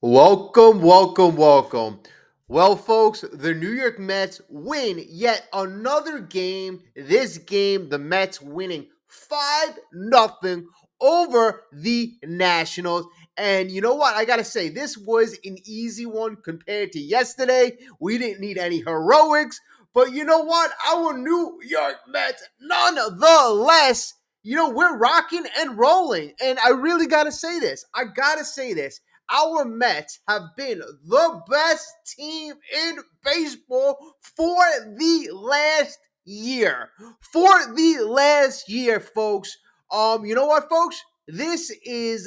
Welcome, welcome, welcome. Well, folks, the New York Mets win yet another game. This game, the Mets winning 5-0 over the Nationals. And you know what? I got to say, this was an easy one compared to yesterday. We didn't need any heroics. But you know what? Our New York Mets, nonetheless, we're rocking and rolling. And I really got to say this. I got to say this. Our Mets have been the best team in baseball for the last year. For the last year, folks. You know what, folks? This is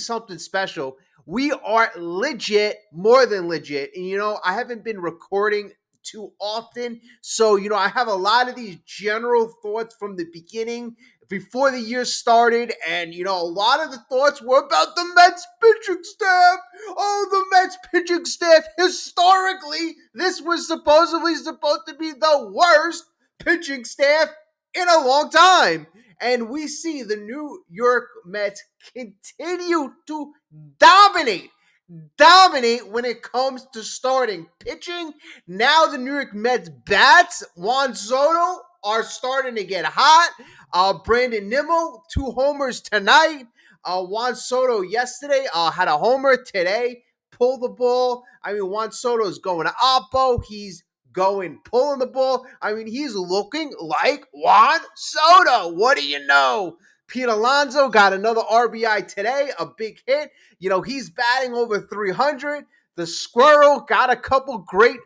something special. We are legit, more than legit. And I haven't been recording too often. So, I have a lot of these general thoughts from the beginning before the year started. And, a lot of the thoughts were about the Mets pitching staff. Oh, the Mets pitching staff. Historically, this was supposedly supposed to be the worst pitching staff in a long time. And we see the New York Mets continue to dominate. Dominate when it comes to starting pitching. Now the New York Mets bats, Juan Soto, are starting to get hot. Brandon Nimmo, 2 homers tonight. Juan Soto yesterday had a homer today. Pulled the ball. I mean, Juan Soto is going to Oppo. He's pulling the ball. I mean, he's looking like Juan Soto. What do you know? Pete Alonso got another RBI today, a big hit. He's batting over 300. The Squirrel got a couple great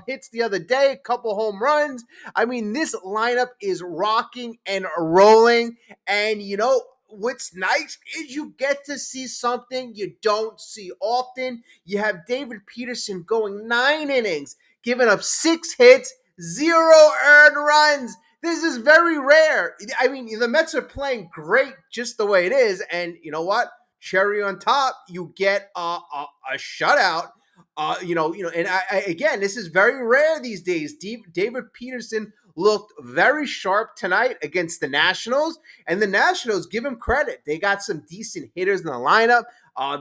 hits the other day, a couple home runs. I mean, this lineup is rocking and rolling. And, what's nice is you get to see something you don't see often. You have David Peterson going 9 innings, giving up 6 hits, 0 earned runs. This is very rare. I mean, the Mets are playing great just the way it is. And you know what? Cherry on top, you get a shutout. Again, this is very rare these days. David Peterson looked very sharp tonight against the Nationals, and the Nationals, give him credit. They got some decent hitters in the lineup.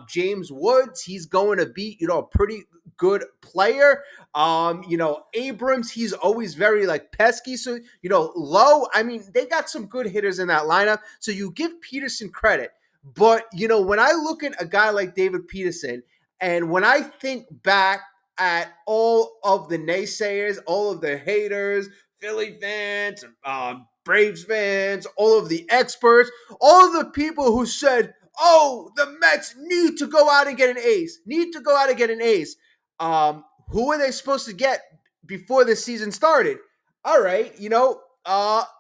James Woods, he's going to be, a pretty good player. Abrams, he's always very pesky. So, Low, I mean, they got some good hitters in that lineup. So you give Peterson credit. But, when I look at a guy like David Peterson, and when I think back at all of the naysayers, all of the haters, Philly fans, Braves fans, all of the experts, all of the people who said, oh, the Mets need to go out and get an ace, who are they supposed to get before the season started? All right,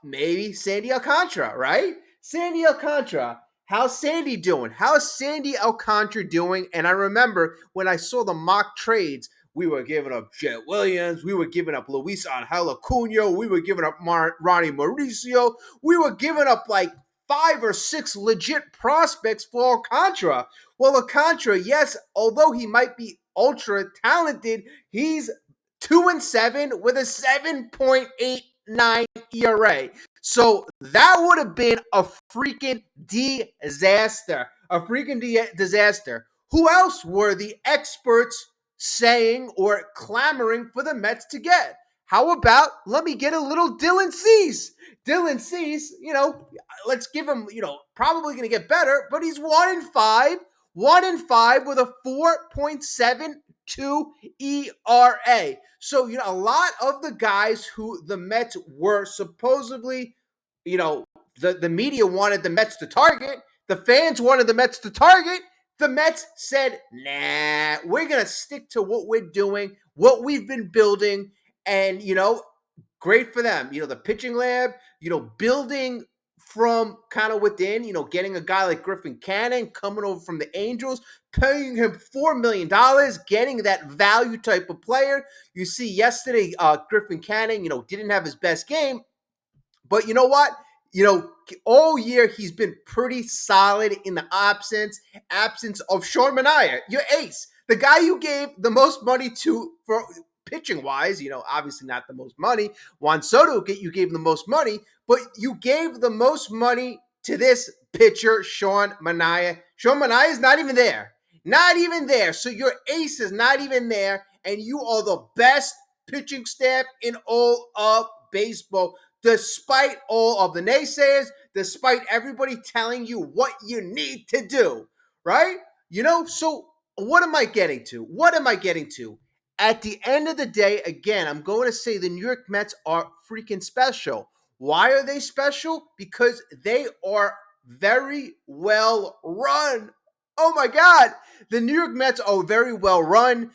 maybe Sandy Alcantara, right? Sandy Alcantara. How's Sandy doing? How's Sandy Alcantara doing? And I remember when I saw the mock trades, we were giving up Jet Williams. We were giving up Luis Angel Acuna. We were giving up Ronnie Mauricio. We were giving up like 5 or 6 legit prospects for Alcantara. Well, Alcantara, yes, although he might be ultra talented, he's 2-7 with a 7.89 ERA. So that would have been a freaking disaster. Disaster. Who else were the experts saying or clamoring for the Mets to get? How about let me get a little Dylan Cease? Dylan Cease, let's give him, probably going to get better, but he's 1-5, 1-5 with a 4.72 ERA. So, a lot of the guys who the Mets were supposedly, the media wanted the Mets to target, the fans wanted the Mets to target. The Mets said, nah, we're going to stick to what we're doing, what we've been building, and, great for them. The pitching lab, building from kind of within, getting a guy like Griffin Canning coming over from the Angels, paying him $4 million, getting that value type of player. You see yesterday, Griffin Canning, didn't have his best game, but you know what? All year he's been pretty solid in the absence of Sean Manaea, your ace, the guy you gave the most money to for pitching wise. Obviously not the most money. Juan Soto, you gave the most money, but you gave the most money to this pitcher, Sean Manaea. Sean Manaea is not even there. Not even there. So your ace is not even there, and you are the best pitching staff in all of baseball, despite all of the naysayers, despite everybody telling you what you need to do, right? So what am I getting to? What am I getting to? At the end of the day, again, I'm going to say the New York Mets are freaking special. Why are they special? Because they are very well run. Oh my God. The New York Mets are very well run.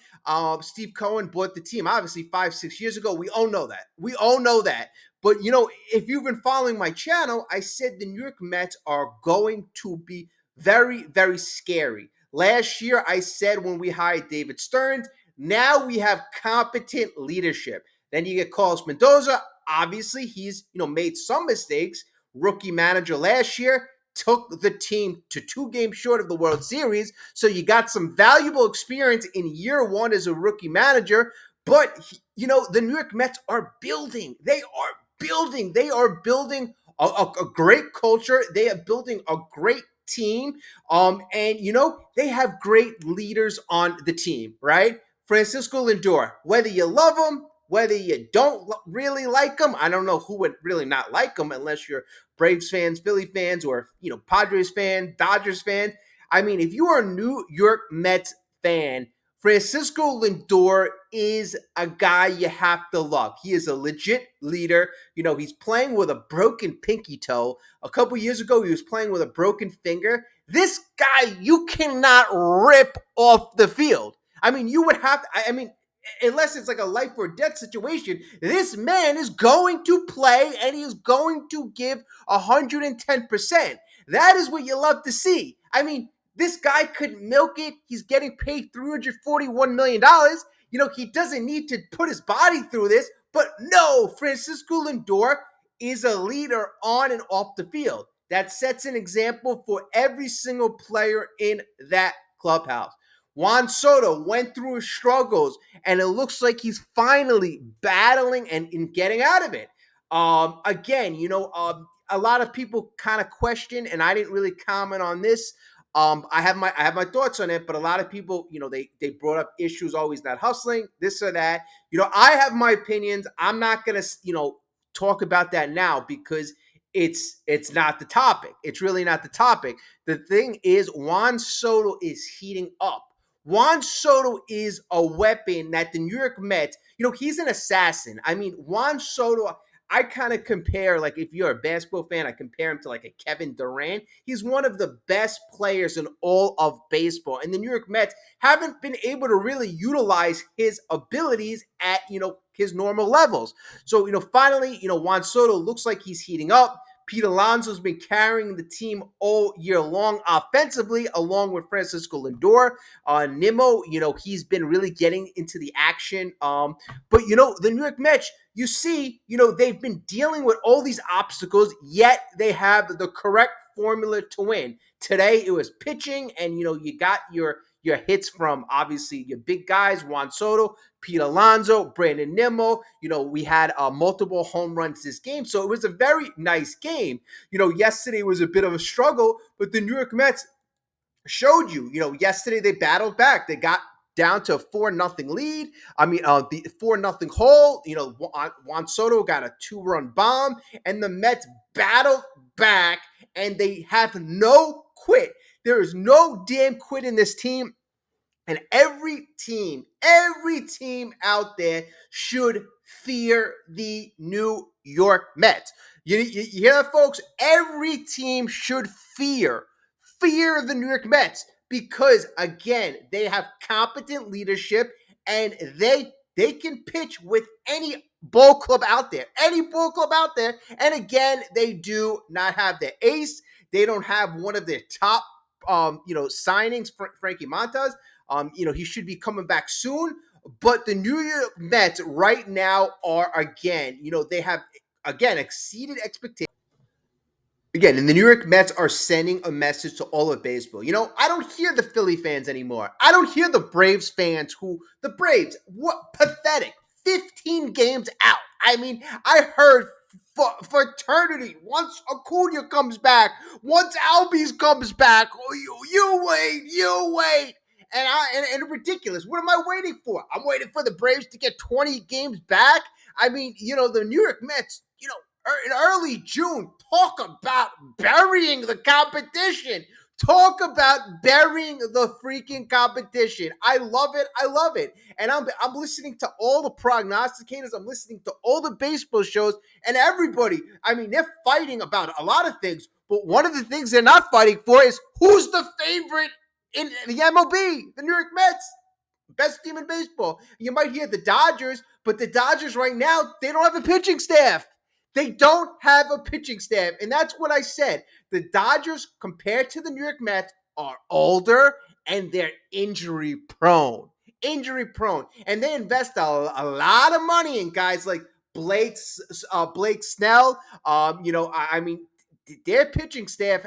Steve Cohen bought the team obviously 5-6 years ago. We all know that. We all know that. But if you've been following my channel, I said the New York Mets are going to be very, very scary. Last year, I said when we hired David Stearns, now we have competent leadership. Then you get Carlos Mendoza. Obviously, he's made some mistakes. Rookie manager last year took the team to 2 games short of the World Series. So you got some valuable experience in year one as a rookie manager. But, the New York Mets are building. They are building. They are building a great culture. They are building a great team. And, they have great leaders on the team, right? Francisco Lindor, whether you love him, whether you don't really like him, I don't know who would really not like him unless you're Braves fans, Philly fans, or Padres fan, Dodgers fan. I mean, if you are a New York Mets fan, Francisco Lindor is a guy you have to love. He is a legit leader. He's playing with a broken pinky toe. A couple years ago, he was playing with a broken finger. This guy, you cannot rip off the field. I mean, you would have to, unless it's like a life or death situation, this man is going to play and he is going to give 110%. That is what you love to see. I mean, this guy could milk it. He's getting paid $341 million. He doesn't need to put his body through this. But no, Francisco Lindor is a leader on and off the field. That sets an example for every single player in that clubhouse. Juan Soto went through his struggles, and it looks like he's finally battling and getting out of it. Again, a lot of people kind of question, and I didn't really comment on this. I have my thoughts on it, but a lot of people, they brought up issues always not hustling, this or that. I have my opinions. I'm not gonna, talk about that now because it's not the topic. It's really not the topic. The thing is, Juan Soto is heating up. Juan Soto is a weapon that the New York Mets, he's an assassin. I mean, Juan Soto, I kind of compare, like, if you're a basketball fan, I compare him to like a Kevin Durant. He's one of the best players in all of baseball. And the New York Mets haven't been able to really utilize his abilities at, his normal levels. So, finally, Juan Soto looks like he's heating up. Pete Alonso's been carrying the team all year long offensively, along with Francisco Lindor. Nimmo, he's been really getting into the action. But, the New York Mets, you see, they've been dealing with all these obstacles, yet they have the correct formula to win. Today, it was pitching, and, you got your hits from, obviously, your big guys, Juan Soto, Pete Alonso, Brandon Nimmo. We had multiple home runs this game. So it was a very nice game. Yesterday was a bit of a struggle, but the New York Mets showed you, yesterday they battled back. They got down to a 4-0 lead. The 4-0 hole. Juan Soto got a 2-run bomb, and the Mets battled back, and they have no quit. There is no damn quit in this team. And every team out there should fear the New York Mets. You hear that, folks? Every team should fear the New York Mets because, again, they have competent leadership and they can pitch with any ball club out there. And again, they do not have their ace. They don't have one of their top signings, Frankie Montas. He should be coming back soon. But the New York Mets right now are, again, they have, again, exceeded expectations. Again, and the New York Mets are sending a message to all of baseball. I don't hear the Philly fans anymore. I don't hear the Braves fans the Braves, what pathetic. 15 games out. I mean, I heard for eternity, once Acuna comes back, once Albies comes back, you wait. and ridiculous. What am I waiting for? I'm waiting for the Braves to get 20 games back. I mean, the New York Mets, in early June, talk about burying the competition. Talk about burying the freaking competition. I love it. I love it. And I'm listening to all the prognosticators. I'm listening to all the baseball shows, and everybody. I mean, they're fighting about a lot of things, but one of the things they're not fighting for is who's the favorite in the MLB, the New York Mets. Best team in baseball. You might hear the Dodgers, but the Dodgers right now, they don't have a pitching staff. They don't have a pitching staff. And that's what I said. The Dodgers, compared to the New York Mets, are older and they're injury prone. Injury prone. And they invest a lot of money in guys like Blake Snell. I mean, their pitching staff,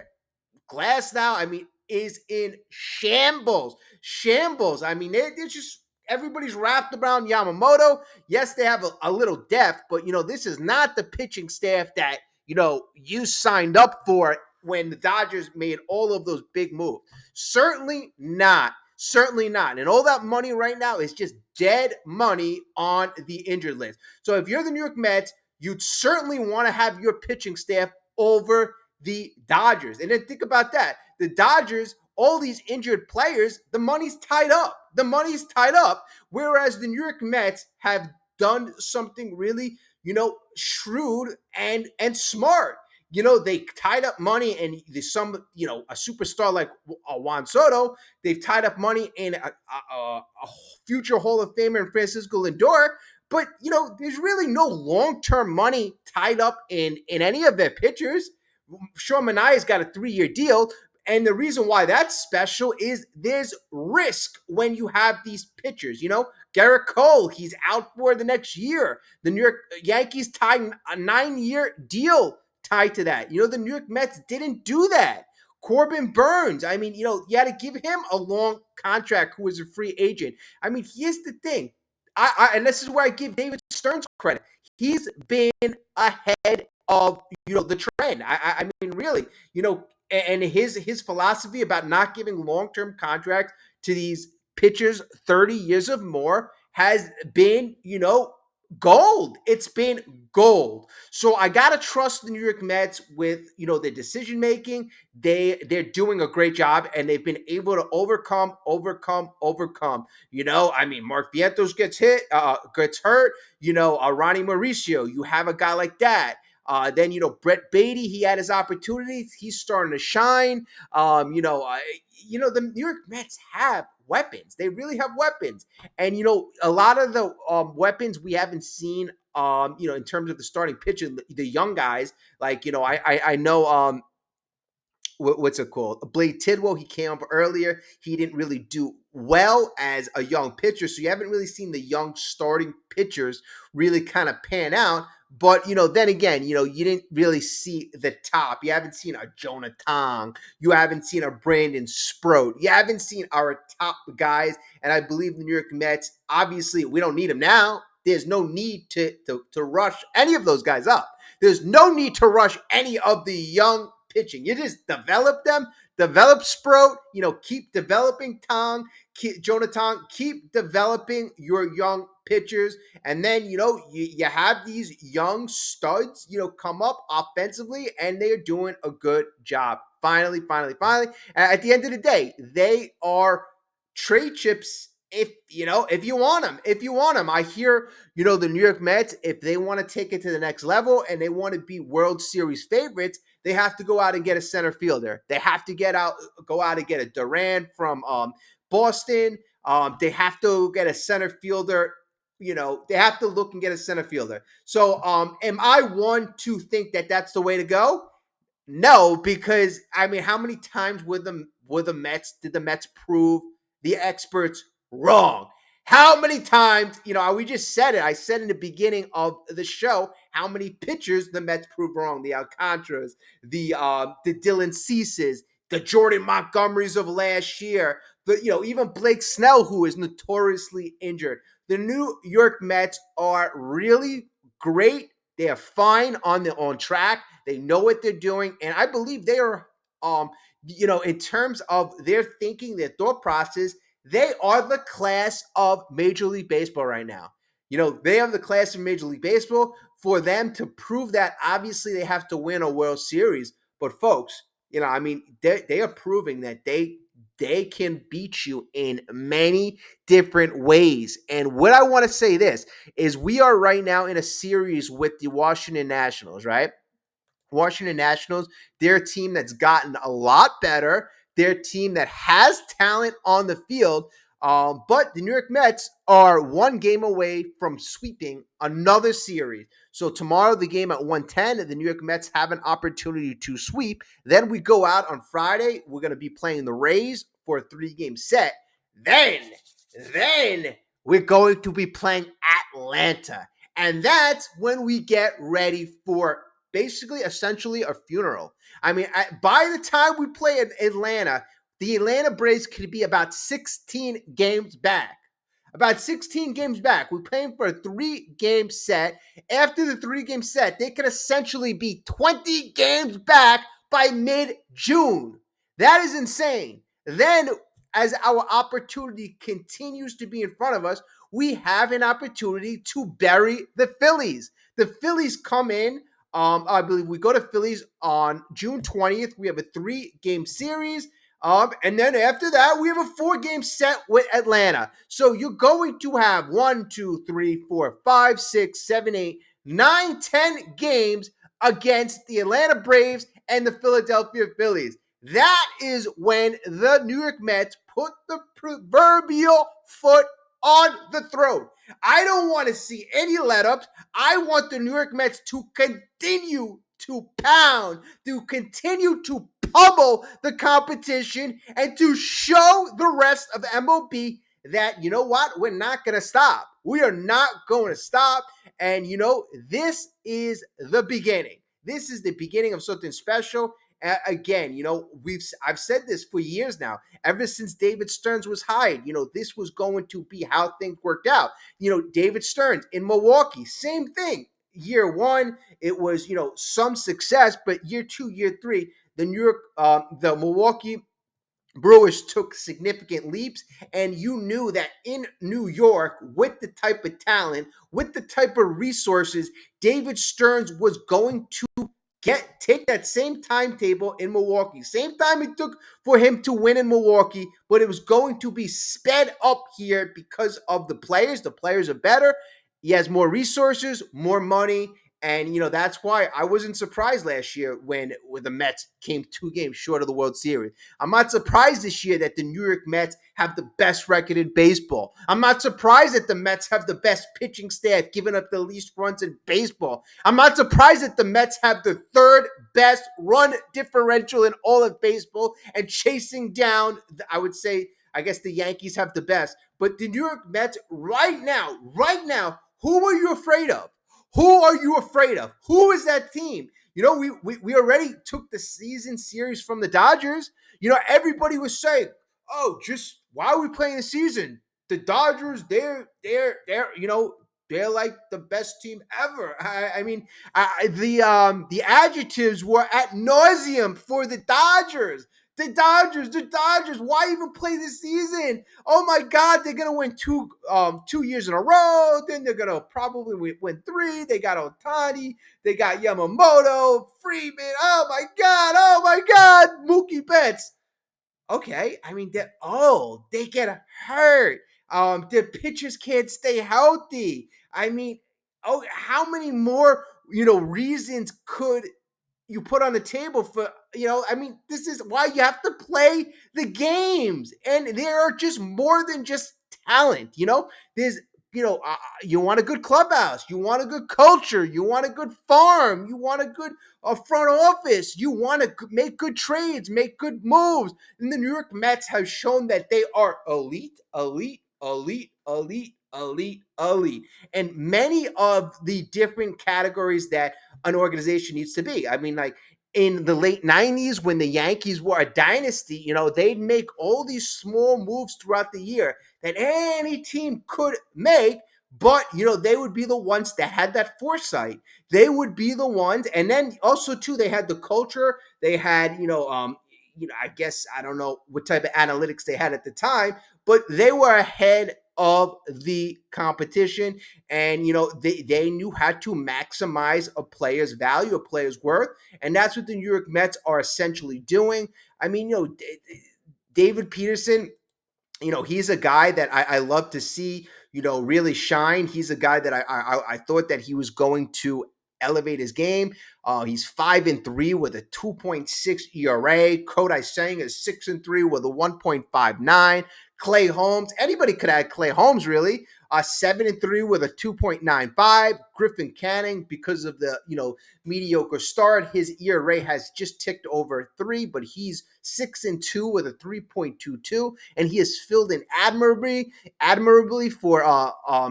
Glass now, I mean, is in shambles. Shambles. I mean, they're just everybody's wrapped around Yamamoto. Yes, they have a little depth, but this is not the pitching staff that you signed up for when the Dodgers made all of those big moves. Certainly not. Certainly not. And all that money right now is just dead money on the injured list. So if you're the New York Mets, you'd certainly want to have your pitching staff over the Dodgers. And then think about that. The Dodgers, all these injured players, the money's tied up. The money's tied up. Whereas the New York Mets have done something really, shrewd and smart. They tied up money and a superstar like Juan Soto, they've tied up money in a future Hall of Famer in Francisco Lindor. But, there's really no long-term money tied up in any of their pitchers. Sean Manaea's got a 3-year deal. And the reason why that's special is there's risk when you have these pitchers. Garrett Cole, he's out for the next year. The New York Yankees tied a 9-year deal tied to that. The New York Mets didn't do that. Corbin Burns, I mean, you had to give him a long contract who was a free agent. I mean, here's the thing. And this is where I give David Stearns credit. He's been ahead of the trend. I mean, really, and his philosophy about not giving long-term contracts to these pitchers 30 years or more has been gold. It's been gold. So I gotta trust the New York Mets with their decision making. They're doing a great job, and they've been able to overcome. I mean, Mark Vientos gets hurt. Ronnie Mauricio. You have a guy like that. Then Brett Beatty, he had his opportunities. He's starting to shine. The New York Mets have weapons. They really have weapons, and a lot of the weapons we haven't seen. In terms of the starting pitcher, the young guys, like I know what's it called? Blade Tidwell, he came up earlier. He didn't really do well as a young pitcher, so you haven't really seen the young starting pitchers really kind of pan out. But, then again, you didn't really see the top. You haven't seen a Jonah Tong. You haven't seen a Brandon Sproat. You haven't seen our top guys. And I believe the New York Mets, obviously, we don't need them now. There's no need to rush any of those guys up. There's no need to rush any of the young pitching. You just develop them, develop Sproat, keep developing Jonah Tong, keep developing your young pitchers. And then, you have these young studs, come up offensively, and they're doing a good job. Finally. At the end of the day, they are trade chips if you want them. I hear, the New York Mets, if they want to take it to the next level and they want to be World Series favorites, they have to go out and get a center fielder. They have to go out and get a Duran from Boston. They have to get a center fielder. They have to look and get a center fielder. So, am I one to think that that's the way to go? No, because I mean, how many times did the Mets prove the experts wrong? How many times, we just said it. I said in the beginning of the show how many pitchers the Mets proved wrong. The Alcantaras, the Dylan Ceases, the Jordan Montgomerys of last year, even Blake Snell, who is notoriously injured. The New York Mets are really great. They are fine on track. They know what they're doing, and I believe they are, in terms of their thinking, their thought process, They are the class of Major League Baseball right now. They have the class of Major League Baseball. For them to prove that, obviously they have to win a World Series. But folks, they are proving that they can beat you in many different ways. And what I want to say this is we are right now in a series with the Washington Nationals, right? Washington Nationals, they're a team that's gotten a lot better. They're a team that has talent on the field. But the New York Mets are one game away from sweeping another series. So tomorrow, the game at 1:10, the New York Mets have an opportunity to sweep. Then we go out on Friday. We're going to be playing the Rays for a 3-game set. Then we're going to be playing Atlanta. And that's when we get ready for basically, essentially, a funeral. By the time we play in Atlanta, the Atlanta Braves could be about 16 games back. About 16 games back. We're playing for a 3-game set. After the 3-game set, they could essentially be 20 games back by mid-June. That is insane. Then, as our opportunity continues to be in front of us, we have an opportunity to bury the Phillies. The Phillies come in. I believe we go to Phillies on June 20th. We have a 3-game series. And then after that, we have a 4-game set with Atlanta. So you're going to have 1, 2, 3, 4, 5, 6, 7, 8, 9, 10 games against the Atlanta Braves and the Philadelphia Phillies. That is when the New York Mets put the proverbial foot on the throat. I don't want to see any let-ups. I want the New York Mets to continue to pound, to continue to pummel the competition, and to show the rest of the MLB that, you know what, we're not going to stop. We are not going to stop. And, this is the beginning. This is the beginning of something special. Again, I've said this for years now. Ever since David Stearns was hired, this was going to be how things worked out. David Stearns in Milwaukee, same thing. Year 1, it was, some success, but year 2, year 3, the Milwaukee Brewers took significant leaps, and you knew that in New York, with the type of talent, with the type of resources, David Stearns was going to take that same timetable in Milwaukee. Same time it took for him to win in Milwaukee, but it was going to be sped up here because of the players. The players are better. He has more resources, more money. And, that's why I wasn't surprised last year when the Mets came 2 games short of the World Series. I'm not surprised this year that the New York Mets have the best record in baseball. I'm not surprised that the Mets have the best pitching staff, giving up the least runs in baseball. I'm not surprised that the Mets have the 3rd best run differential in all of baseball and chasing down, I would say, I guess the Yankees have the best. But the New York Mets right now, who are you afraid of? Who are you afraid of? Who is that team? We already took the season series from the Dodgers. Everybody was saying, "Oh, just why are we playing the season? The Dodgers, they're like the best team ever." The adjectives were ad nauseum for the Dodgers. The Dodgers. Why even play this season? Oh my God, they're gonna win 2 years in a row. Then they're gonna probably win 3. They got Otani, they got Yamamoto, Freeman. Oh my God, Mookie Betts. Okay, they're old. They get hurt. Their pitchers can't stay healthy. How many more reasons could you put on the table for, this is why you have to play the games. And there are just more than just talent, there's, you want a good clubhouse, you want a good culture, you want a good farm, you want a good front office, you want to make good trades, make good moves. And the New York Mets have shown that they are elite. And many of the different categories that an organization needs to be. In the late 90s, when the Yankees were a dynasty, they'd make all these small moves throughout the year that any team could make, but, they would be the ones that had that foresight. They would be the ones. And then also, too, they had the culture. They had, I guess, I don't know what type of analytics they had at the time, but they were ahead of the competition, and they knew how to maximize a player's value, a player's worth, and that's what the New York Mets are essentially doing. I mean, David Peterson, he's a guy that I love to see, really shine. He's a guy that I thought that he was going to elevate his game. He's 5-3 with a 2.6 ERA. Kodai Sang is 6-3 with a 1.59. Clay Holmes, anybody could add Clay Holmes really. 7-3 with a 2.95. Griffin Canning, because of the mediocre start, his ERA has just ticked over 3, but he's 6-2 with a 3.22, and he has filled in admirably for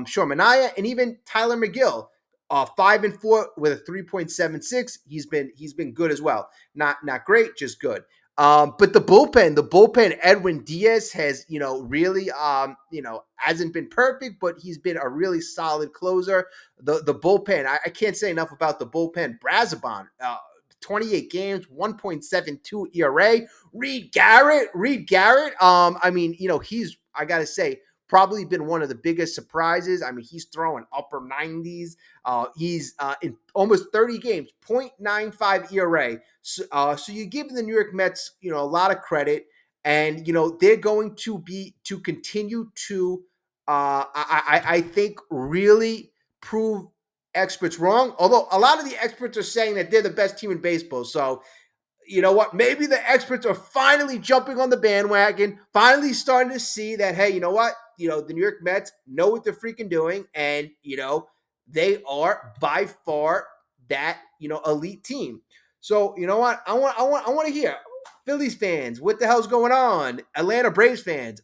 Sean Manaea and even Tyler McGill. 5-4 with a 3.76. He's been good as well. Not great, just good. But the bullpen, Edwin Diaz has, really, hasn't been perfect, but he's been a really solid closer. The bullpen, I can't say enough about the bullpen. Brazoban, 28 games, 1.72 ERA. Reed Garrett. I mean, I got to say, probably been one of the biggest surprises. I mean, he's throwing upper 90s. He's in almost 30 games, 0.95 ERA. So you give the New York Mets, a lot of credit, and they're going to continue to, I think, really prove experts wrong. Although a lot of the experts are saying that they're the best team in baseball. So you know what? Maybe the experts are finally jumping on the bandwagon, finally starting to see that, hey, you know what? The New York Mets know what they're freaking doing, and they are by far that elite team. So you know what? I want to hear Phillies fans. What the hell's going on? Atlanta Braves fans.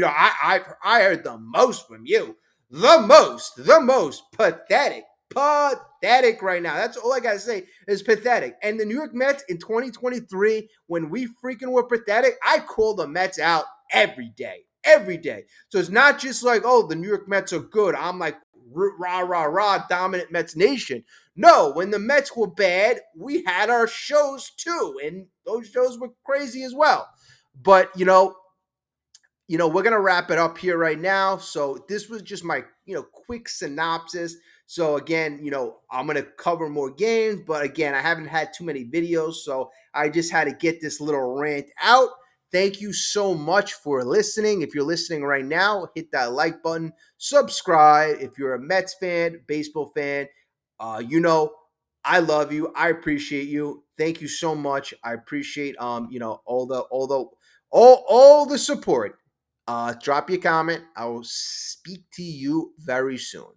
I heard the most from you. The most pathetic right now. That's all I gotta say is pathetic. And the New York Mets in 2023, when we freaking were pathetic, I call the Mets out every day. Every day. So it's not just like, oh, the New York Mets are good. I'm like, rah, rah, rah, dominant Mets nation. No, when the Mets were bad, we had our shows too. And those shows were crazy as well. But, we're going to wrap it up here right now. So this was just my, quick synopsis. So again, I'm going to cover more games, but again, I haven't had too many videos, so I just had to get this little rant out. Thank you so much for listening. If you're listening right now, hit that like button, subscribe. If you're a Mets fan, baseball fan, I love you. I appreciate you. Thank you so much. I appreciate all the support. Drop your comment. I will speak to you very soon.